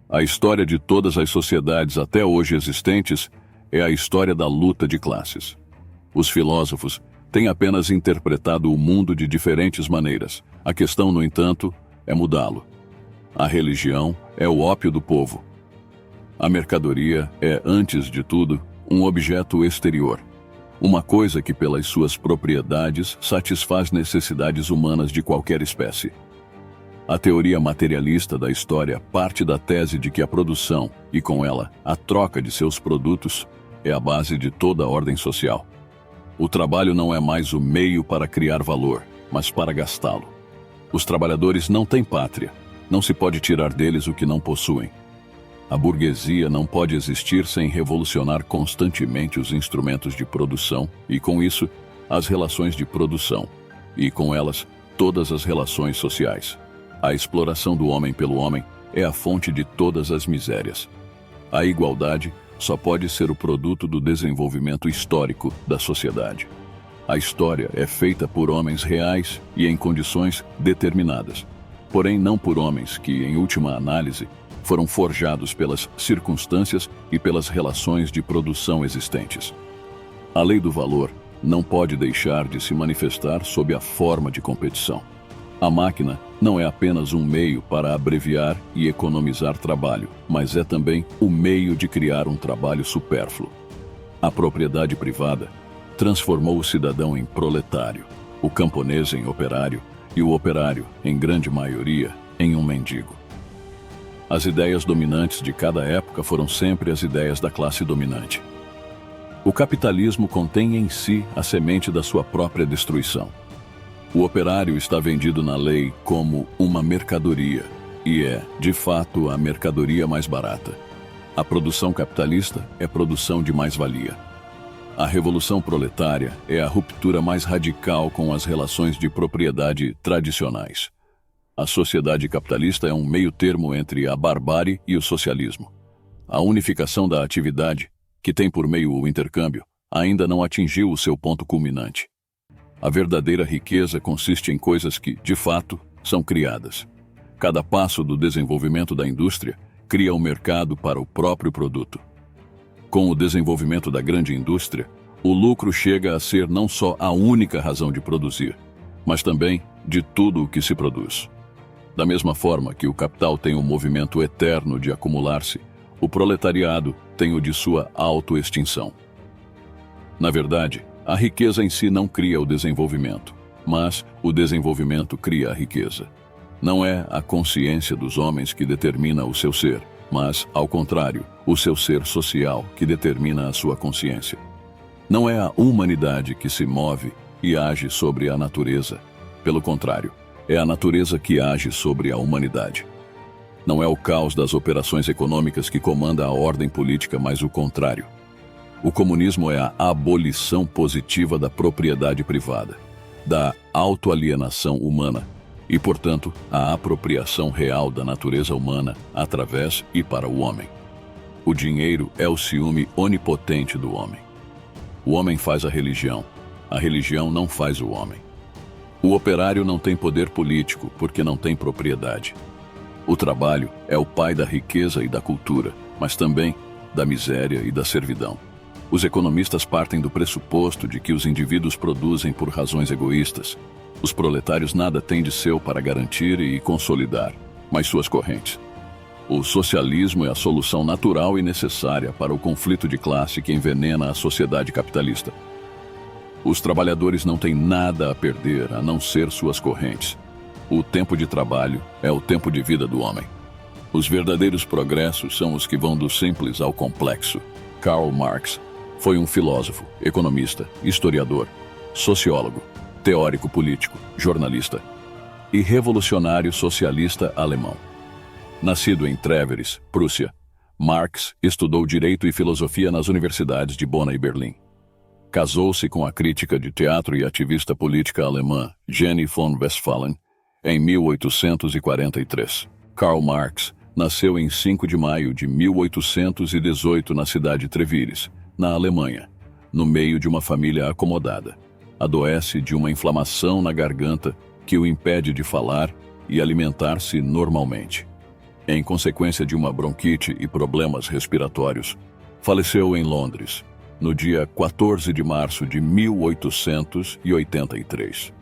A história de todas as sociedades até hoje existentes é a história da luta de classes. Os filósofos têm apenas interpretado o mundo de diferentes maneiras. A questão, no entanto, é mudá-lo. A religião é o ópio do povo. A mercadoria é, antes de tudo, um objeto exterior. Uma coisa que, pelas suas propriedades, satisfaz necessidades humanas de qualquer espécie. A teoria materialista da história parte da tese de que a produção, e com ela, a troca de seus produtos, é a base de toda a ordem social. O trabalho não é mais o meio para criar valor, mas para gastá-lo. Os trabalhadores não têm pátria. Não se pode tirar deles o que não possuem. A burguesia não pode existir sem revolucionar constantemente os instrumentos de produção e, com isso, as relações de produção, e, com elas, todas as relações sociais. A exploração do homem pelo homem é a fonte de todas as misérias. A igualdade só pode ser o produto do desenvolvimento histórico da sociedade. A história é feita por homens reais e em condições determinadas, porém não por homens que, em última análise, foram forjados pelas circunstâncias e pelas relações de produção existentes. A lei do valor não pode deixar de se manifestar sob a forma de competição. A máquina não é apenas um meio para abreviar e economizar trabalho, mas é também o meio de criar um trabalho supérfluo. A propriedade privada transformou o cidadão em proletário, o camponês em operário e o operário, em grande maioria, em um mendigo. As ideias dominantes de cada época foram sempre as ideias da classe dominante. O capitalismo contém em si a semente da sua própria destruição. O operário está vendido na lei como uma mercadoria, e é, de fato, a mercadoria mais barata. A produção capitalista é produção de mais-valia. A revolução proletária é a ruptura mais radical com as relações de propriedade tradicionais. A sociedade capitalista é um meio-termo entre a barbárie e o socialismo. A unificação da atividade, que tem por meio o intercâmbio, ainda não atingiu o seu ponto culminante. A verdadeira riqueza consiste em coisas que, de fato, são criadas. Cada passo do desenvolvimento da indústria cria um mercado para o próprio produto. Com o desenvolvimento da grande indústria, o lucro chega a ser não só a única razão de produzir, mas também de tudo o que se produz. Da mesma forma que o capital tem um movimento eterno de acumular-se, o proletariado tem o de sua autoextinção. Na verdade, a riqueza em si não cria o desenvolvimento, mas o desenvolvimento cria a riqueza. Não é a consciência dos homens que determina o seu ser, mas, ao contrário, o seu ser social que determina a sua consciência. Não é a humanidade que se move e age sobre a natureza. Pelo contrário, é a natureza que age sobre a humanidade. Não é o caos das operações econômicas que comanda a ordem política, mas o contrário. O comunismo é a abolição positiva da propriedade privada, da autoalienação humana e, portanto, a apropriação real da natureza humana através e para o homem. O dinheiro é o ciúme onipotente do homem. O homem faz a religião não faz o homem. O operário não tem poder político porque não tem propriedade. O trabalho é o pai da riqueza e da cultura, mas também da miséria e da servidão. Os economistas partem do pressuposto de que os indivíduos produzem por razões egoístas. Os proletários nada têm de seu para garantir e consolidar, mas suas correntes. O socialismo é a solução natural e necessária para o conflito de classe que envenena a sociedade capitalista. Os trabalhadores não têm nada a perder a não ser suas correntes. O tempo de trabalho é o tempo de vida do homem. Os verdadeiros progressos são os que vão do simples ao complexo. Karl Marx foi um filósofo, economista, historiador, sociólogo, teórico político, jornalista e revolucionário socialista alemão. Nascido em Trèveris, Prússia, Marx estudou Direito e Filosofia nas universidades de Bona e Berlim. Casou-se com a crítica de teatro e ativista política alemã Jenny von Westphalen em 1843. Karl Marx nasceu em 5 de maio de 1818 na cidade de Trèveris, na Alemanha, no meio de uma família acomodada. Adoece de uma inflamação na garganta que o impede de falar e alimentar-se normalmente. em consequência de uma bronquite e problemas respiratórios, faleceu em Londres, no dia 14 de março de 1883.